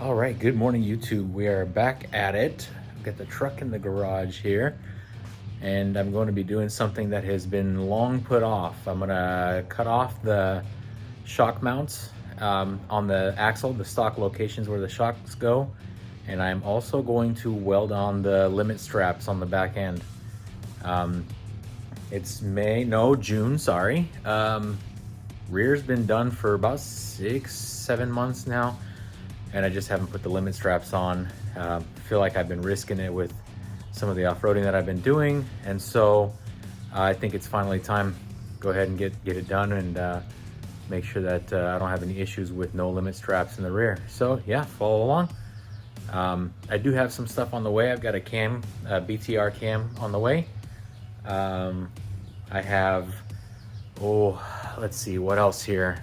All right, good morning, YouTube. We are back at it. I've got the truck in the garage here, and I'm going to be doing something that has been long put off. I'm gonna cut off the shock mounts on the axle, the stock locations where the shocks go, and I'm also going to weld on the limit straps on the back end. It's June, sorry. Rear's been done for about 6-7 months now, and I just haven't put the limit straps on. Feel like I've been risking it with some of the off-roading that I've been doing, and so I think it's finally time. Go ahead and get it done and make sure that I don't have any issues with no limit straps in the rear. So yeah, follow along. I do have some stuff on the way. I've got a BTR cam on the way. I have, let's see, what else here?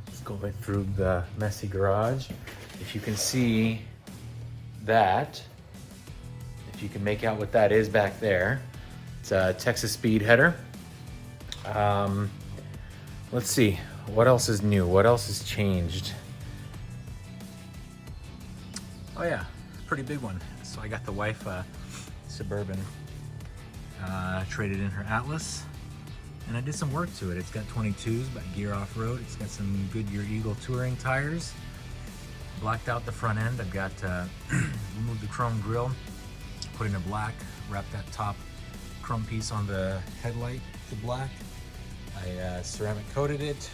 Let's go right through the messy garage. If you can see that, if you can make out what that is back there, it's a Texas Speed header. Let's see, what else is new? What else has changed? Oh yeah, pretty big one. So I got the wife Suburban, traded in her Atlas, and I did some work to it. It's got 22s by Gear Off-Road. It's got some Goodyear Eagle touring tires. Blacked out the front end. I've got removed the chrome grille, put in a black, wrapped that top chrome piece on the headlight to black. I ceramic coated it,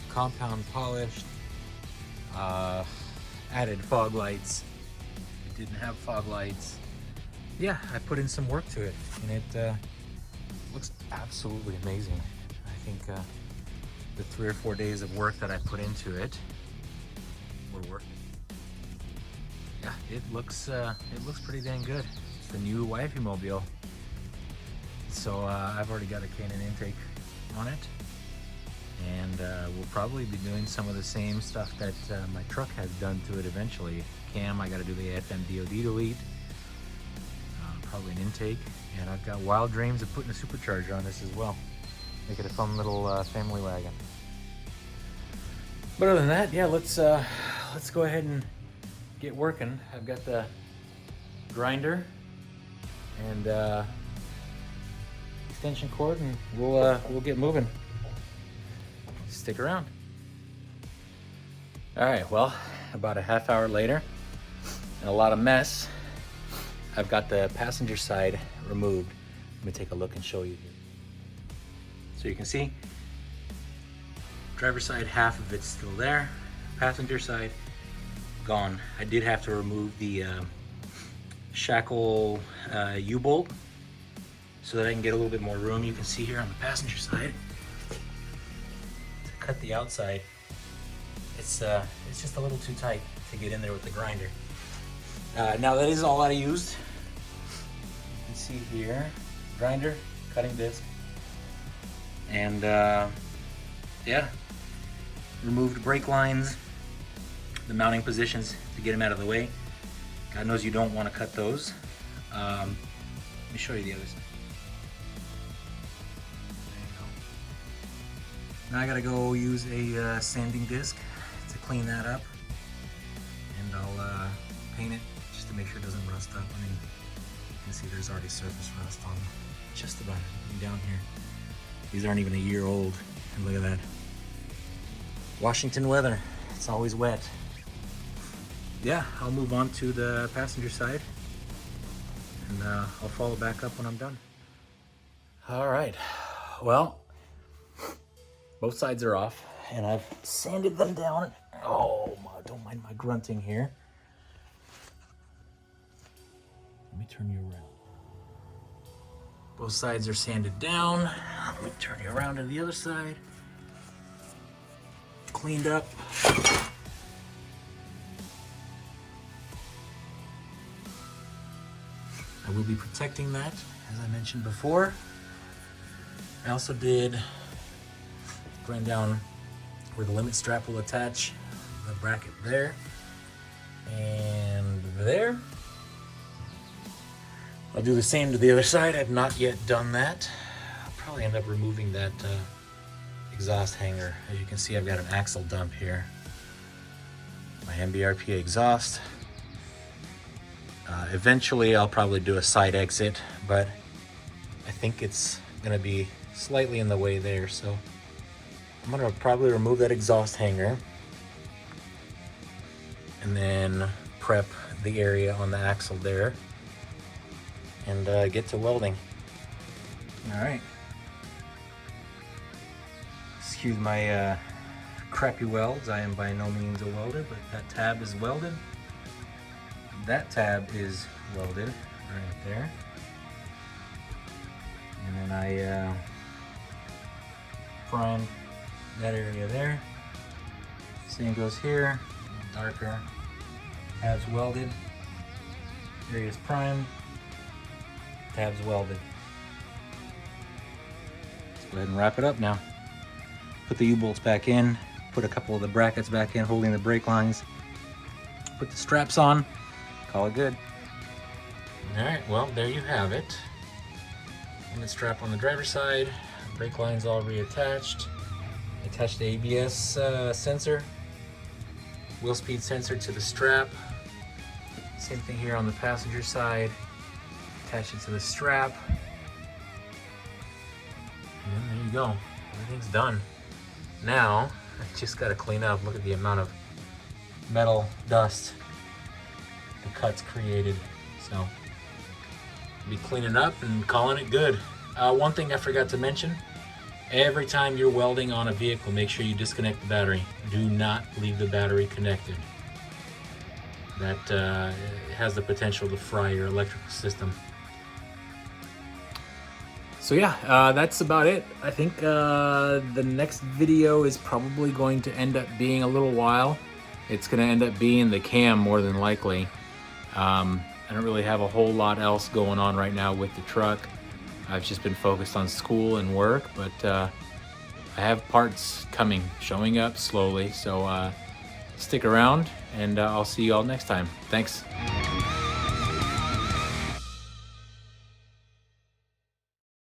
compound polished, added fog lights. It didn't have fog lights. Yeah, I put in some work to it, and it looks absolutely amazing. I think the 3 or 4 days of work that I put into it were worth it. Yeah, it looks pretty dang good. It's the new wifey mobile. So I've already got a Canon intake on it, and we'll probably be doing some of the same stuff that my truck has done to it eventually. Cam, I got to do the AFM DOD delete, probably an intake, and I've got wild dreams of putting a supercharger on this as well. Make it a fun little family wagon. But other than that, yeah, let's go ahead and get working. I've got the grinder and extension cord, and we'll get moving. Stick around. All right, well, about a half hour later and a lot of mess. I've got the passenger side removed. Let me take a look and show you here. So you can see driver's side, half of it's still there. Passenger side, gone. I did have to remove the shackle U-bolt so that I can get a little bit more room. You can see here on the passenger side, to cut the outside, it's just a little too tight to get in there with the grinder. Now that is all I used. You can see here, grinder, cutting disc, and yeah, removed brake lines, the mounting positions to get them out of the way. God knows you don't want to cut those. Let me show you the other side. There you go. Now I gotta go use a sanding disc to clean that up, and I'll paint it just to make sure it doesn't rust up. I mean, you can see there's already surface rust on just about everything down here. These aren't even a year old, and look at that. Washington weather, it's always wet. Yeah, I'll move on to the passenger side, and I'll follow back up when I'm done. All right, well, both sides are off, and I've sanded them down. Oh, don't mind my grunting here. Let me turn you around. Both sides are sanded down. Let me turn you around to the other side. Cleaned up. I will be protecting that, as I mentioned before. I also did grind down where the limit strap will attach, the bracket there and there. I'll do the same to the other side. I've not yet done that. I'll probably end up removing that exhaust hanger. As you can see, I've got an axle dump here. my MBRP exhaust. Eventually I'll probably do a side exit, but I think it's gonna be slightly in the way there, so I'm gonna probably remove that exhaust hanger and then prep the area on the axle there and get to welding. All right. Excuse my crappy welds. I am by no means a welder, but that tab is welded. That tab is welded right there. And then I primed that area there. Same goes here, a little darker. Tabs welded. Area's primed. Tabs welded. Let's go ahead and wrap it up now. Put the U-bolts back in. Put a couple of the brackets back in, holding the brake lines. Put the straps on. Call it good. All right, well, there you have it. Limit strap on the driver's side. Brake lines all reattached. Attach the ABS sensor. Wheel speed sensor to the strap. Same thing here on the passenger side. Attach it to the strap. And there you go. Everything's done. Now, I just gotta clean up. Look at the amount of metal dust the cuts created. So, I'll be cleaning up and calling it good. One thing I forgot to mention, every time you're welding on a vehicle, make sure you disconnect the battery. Do not leave the battery connected. That has the potential to fry your electrical system. So yeah, that's about it. I think the next video is probably going to end up being a little while. It's gonna end up being the cam more than likely. I don't really have a whole lot else going on right now with the truck. I've just been focused on school and work, but I have parts coming, showing up slowly. So stick around and I'll see you all next time. Thanks.